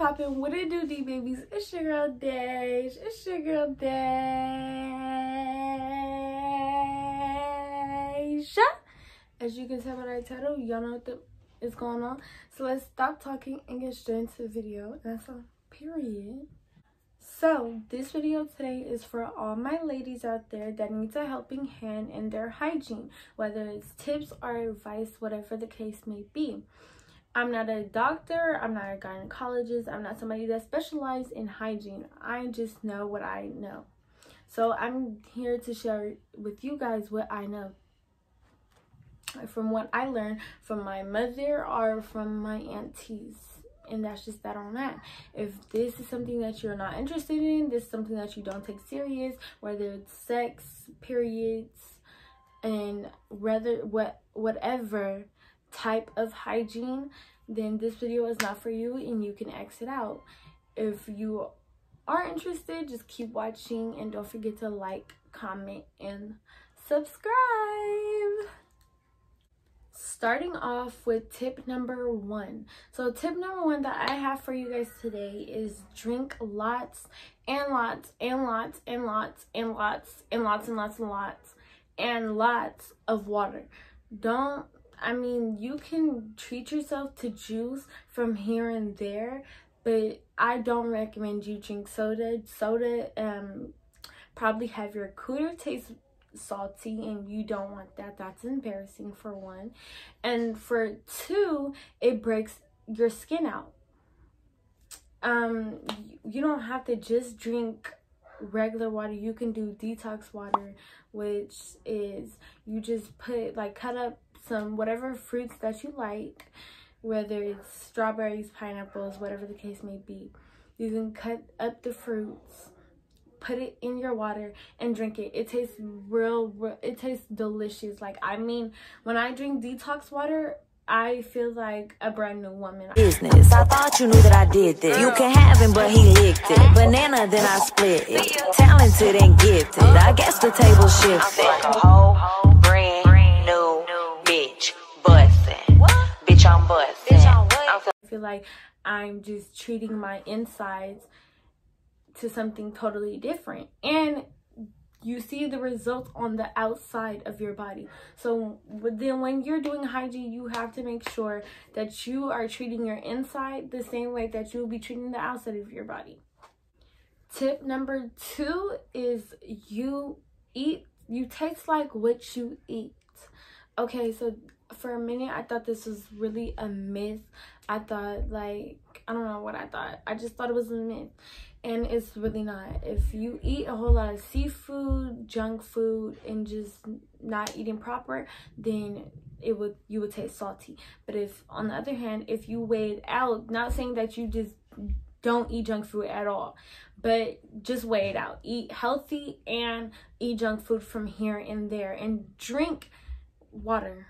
poppin'? What it do, D babies? It's your girl Dash. It's your girl Dash. As you can tell by the title, y'all know what is going on. So let's stop talking and get straight into the video. And that's all. Period. So this video today is for all my ladies out there that needs a helping hand in their hygiene, whether it's tips or advice, whatever the case may be. I'm not a doctor, I'm not a gynecologist, I'm not somebody that specializes in hygiene. I just know what I know. So I'm here to share with you guys what I know, from what I learned from my mother or from my aunties. And that's just that on that. If this is something that you're not interested in, this is something that you don't take serious, whether it's sex, periods, and whatever type of hygiene, then this video is not for you and you can exit out. If you are interested, just keep watching and don't forget to like, comment, and subscribe. Starting off with tip number 1. So tip number 1 that I have for you guys today is drink lots and lots and lots and lots and lots and lots and lots and lots and lots of water. You can treat yourself to juice from here and there, but I don't recommend you drink soda. Soda probably have your cooler taste salty, and you don't want that. That's embarrassing, for one. And for 2, it breaks your skin out. You don't have to just drink regular water. You can do detox water, which is you just cut up some whatever fruits that you like, whether it's strawberries, pineapples, whatever the case may be. You can cut up the fruits, put it in your water, and drink it. It tastes it tastes delicious. When I drink detox water, I feel like a brand new woman. Business. I thought you knew that I did this. You can have him, but he licked it. Banana, then I split it. Talented and gifted. I guess the table shifted. I'm a whole brand new bitch. Bustin'. Bitch, I'm bustin'. I feel like I'm just treating my insides to something totally different, and you see the results on the outside of your body. So then when you're doing hygiene, you have to make sure that you are treating your inside the same way that you'll be treating the outside of your body. Tip number 2 is you taste like what you eat. Okay, so for a minute I thought this was really a myth. I thought, I don't know what I thought. I just thought it was a myth. And it's really not. If you eat a whole lot of seafood, junk food, and just not eating proper, then you would taste salty. But if, on the other hand, if you weigh it out, not saying that you just don't eat junk food at all, but just weigh it out. Eat healthy and eat junk food from here and there, and drink water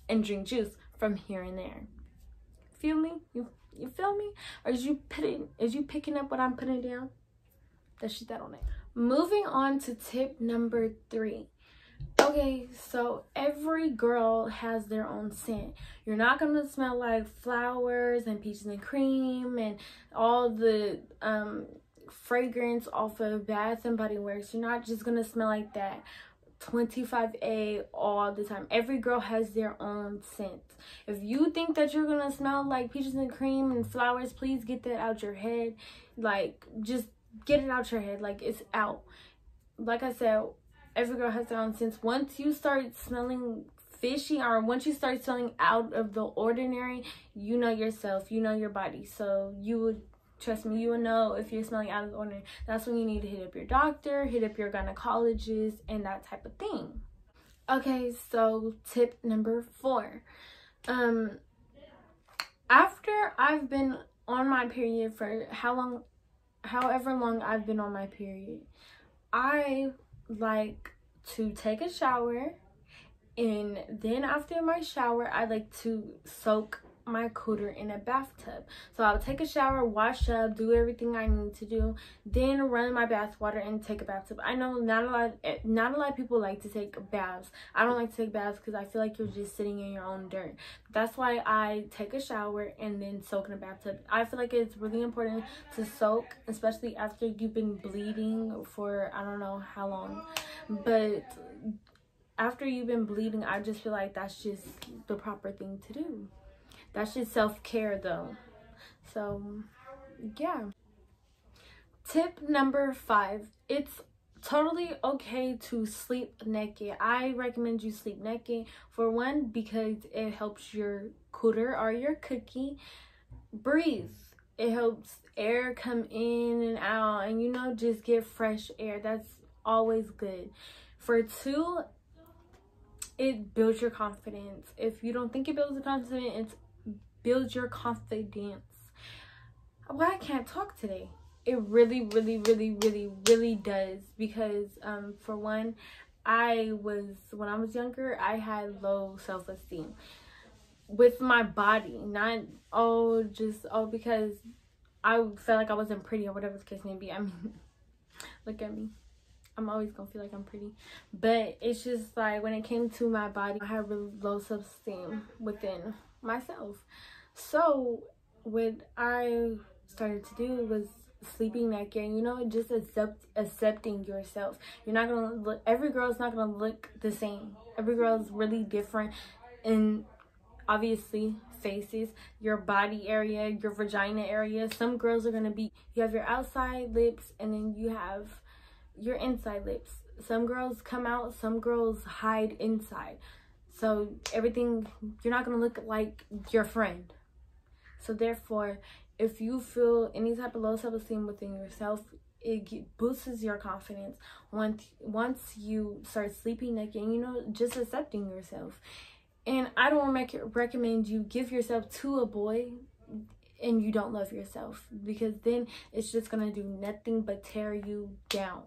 and drink juice from here and there. Feel me? You feel me? Or is you picking up what I'm putting down? That's just that on it. Moving on to tip number 3. Okay, so every girl has their own scent. You're not gonna smell like flowers and peaches and cream and all the fragrance off of Bath and Body Works. You're not just gonna smell like that 25A all the time. Every girl has their own scent. If you think that you're gonna smell like peaches and cream and flowers, please get that out your head. Just get it out your head. It's out. Like I said, every girl has their own scent. Once you start smelling fishy, or once you start smelling out of the ordinary, you know yourself, you know your body. So trust me, you will know if you're smelling out of the ordinary. That's when you need to hit up your doctor, hit up your gynecologist, and that type of thing. Okay, so tip number 4. After I've been on my period for however long I've been on my period, I like to take a shower, and then after my shower, I like to soak my cooter in a bathtub. So I'll take a shower, wash up, do everything I need to do, then run my bath water and take a bathtub. I know not a lot of people like to take baths. I don't like to take baths because I feel like you're just sitting in your own dirt. That's why I take a shower and then soak in a bathtub. I feel like it's really important to soak, especially after you've been bleeding for I don't know how long, but after you've been bleeding, I just feel like that's just the proper thing to do. That's just self-care though. So yeah. Tip number 5. It's totally okay to sleep naked. I recommend you sleep naked, for one, because it helps your cooter or your cookie breathe. It helps air come in and out, and you know, just get fresh air. That's always good. For 2, it builds your confidence. If you don't think it builds your confidence, it builds your confidence. Why I can't talk today? It really does, because for one, when I was younger, I had low self-esteem with my body, not because I felt like I wasn't pretty or whatever the case may be. I mean, look at me. I'm always gonna feel like I'm pretty, but it's just like when it came to my body, I had really low self-esteem within myself. So what I started to do was sleeping naked, and you know, just accepting yourself. You're not gonna look, every girl's not gonna look the same. Every girl's really different in obviously faces, your body area, your vagina area. Some girls are gonna be, you have your outside lips and then you have your inside lips. Some girls come out, some girls hide inside. So everything, you're not gonna look like your friend. So therefore, if you feel any type of low self-esteem within yourself, it boosts your confidence once you start sleeping naked, and you know, just accepting yourself. And I don't recommend you give yourself to a boy and you don't love yourself, because then it's just gonna do nothing but tear you down.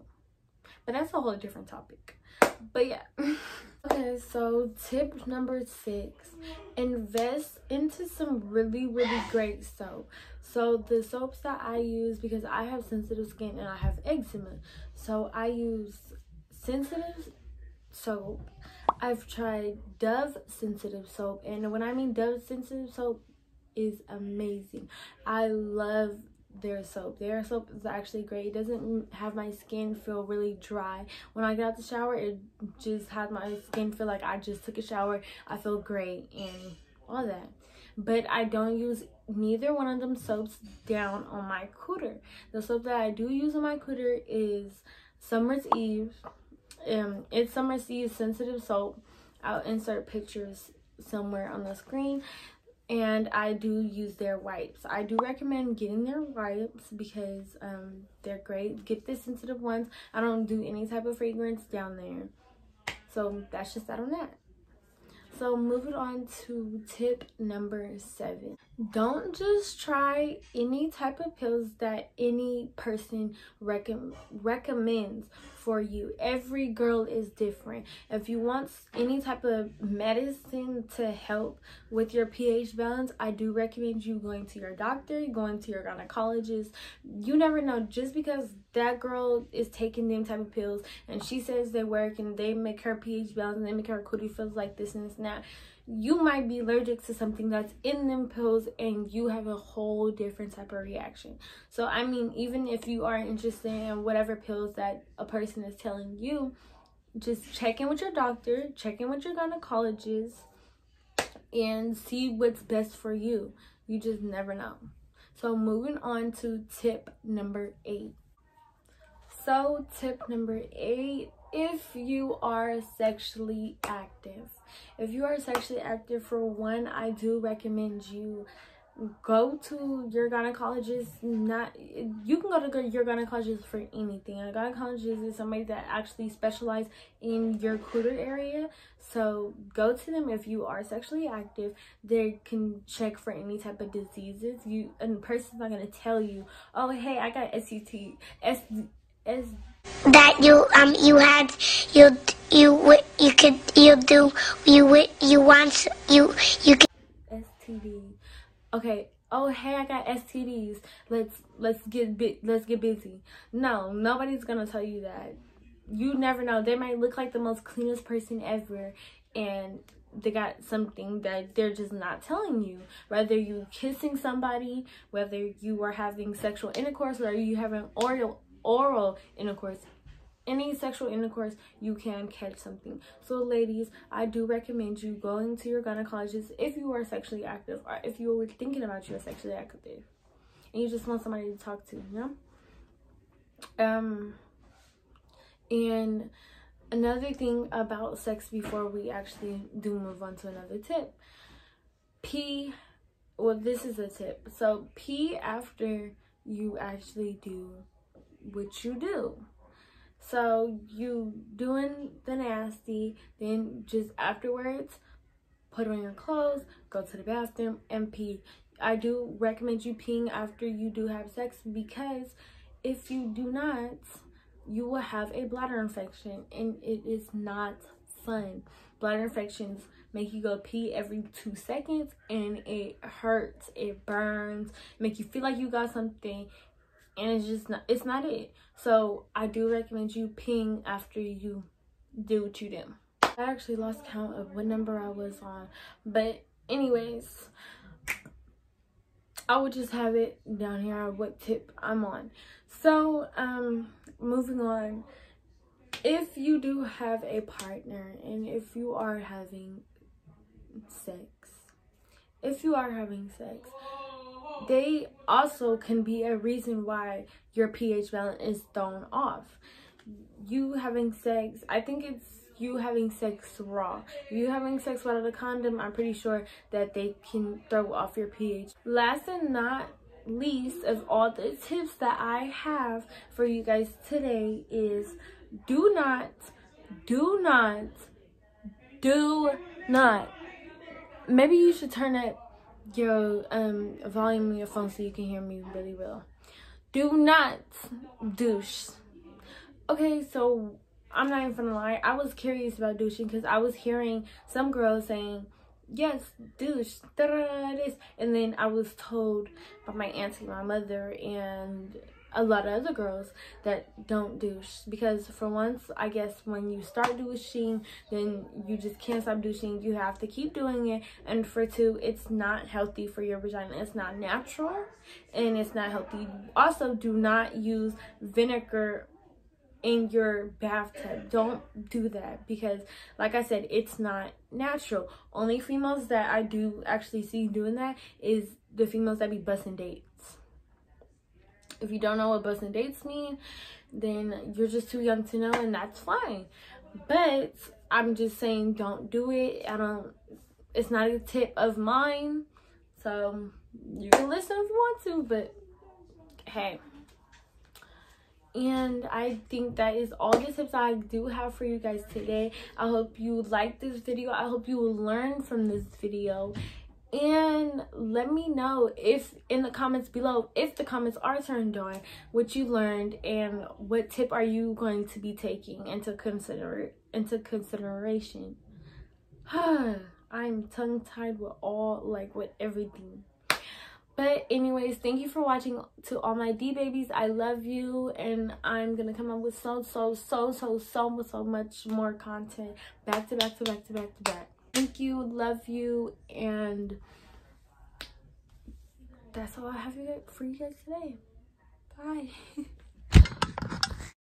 But that's a whole different topic. But yeah. Okay, so tip number 6, invest into some really great soap. So the soaps that I use, because I have sensitive skin and I have eczema, so I use sensitive soap. I've tried Dove sensitive soap, and when I mean Dove sensitive soap is amazing. I love their soap. Their soap is actually great. It doesn't have my skin feel really dry. When I get out the shower, it just has my skin feel like I just took a shower. I feel great and all that. But I don't use neither one of them soaps down on my cooter. The soap that I do use on my cooter is Summer's Eve. It's Summer's Eve sensitive soap. I'll insert pictures somewhere on the screen. And I do use their wipes. I do recommend getting their wipes because they're great. Get the sensitive ones. I don't do any type of fragrance down there. So that's just that on that. So moving on to tip number 7. Don't just try any type of pills that any person recommends for you. Every girl is different. If you want any type of medicine to help with your pH balance, I do recommend you going to your doctor, going to your gynecologist. You never know, just because that girl is taking them type of pills and she says they work and they make her pH balance and they make her cootie feels like this and this and that, you might be allergic to something that's in them pills and you have a whole different type of reaction. So I mean, even if you are interested in whatever pills that a person is telling you, just check in with your doctor, check in with your gynecologist, and see what's best for you. You just never know. So moving on to tip number 8. So tip number 8, if you are sexually active. If you are sexually active, for one, I do recommend you go to your gynecologist. You can go to your gynecologist for anything. A gynecologist is somebody that actually specializes in your cooter area. So go to them if you are sexually active. They can check for any type of diseases. And the person's not gonna tell you, oh hey, I got STD. That you could STD. Okay, oh hey, I got STDs, let's get busy. No, nobody's gonna tell you that. You never know. They might look like the most cleanest person ever, and they got something that they're just not telling you. Whether you kissing somebody, whether you are having sexual intercourse, or you having oral intercourse, any sexual intercourse, you can catch something. So ladies, I do recommend you going to your gynecologist if you are sexually active, or if you were thinking about you're sexually active and you just want somebody to talk to, you know? And another thing about sex before we actually do move on to another tip, pee. Well, this is a tip. So pee after you actually do what you do. So you doing the nasty, then just afterwards put on your clothes, go to the bathroom and pee. I do recommend you peeing after you do have sex, because if you do not, you will have a bladder infection, and it is not fun. Bladder infections make you go pee every 2 seconds, and it hurts, it burns, make you feel like you got something, and it's not it. So I do recommend you peeing after you do what you do. I actually lost count of what number I was on, but anyways, I would just have it down here what tip I'm on. So moving on, if you do have a partner and if you are having sex, they also can be a reason why your pH balance is thrown off. You having sex, I think it's you having sex raw. If you having sex without a condom, I'm pretty sure that they can throw off your pH. Last and not least of all the tips that I have for you guys today is do not, maybe you should turn up your volume on your phone so you can hear me really well. Do not douche. Okay, so I'm not even gonna lie, I was curious about douching because I was hearing some girls saying, yes, douche, this, and then I was told by my auntie, my mother, and a lot of other girls that don't douche, because for once, I guess when you start douching, then you just can't stop douching. You have to keep doing it, and for two, it's not healthy for your vagina. It's not natural, and it's not healthy. Also, do not use vinegar in your bathtub. Don't do that, because like I said, it's not natural. Only females that I do actually see doing that is the females that be busting dates. If you don't know what busting dates mean, then you're just too young to know, and that's fine. But I'm just saying, don't do it. It's not a tip of mine, so you can listen if you want to, but hey. And I think that is all the tips I do have for you guys today. I hope you like this video. I hope you will learn from this video. And let me know if in the comments below, if the comments are turned on, what you learned and what tip are you going to be taking into consideration. I'm tongue-tied with everything. But anyways, thank you for watching. To all my D babies, I love you, and I'm gonna come up with so much more content back to back. Thank you, love you, and that's all I have for you guys today. Bye.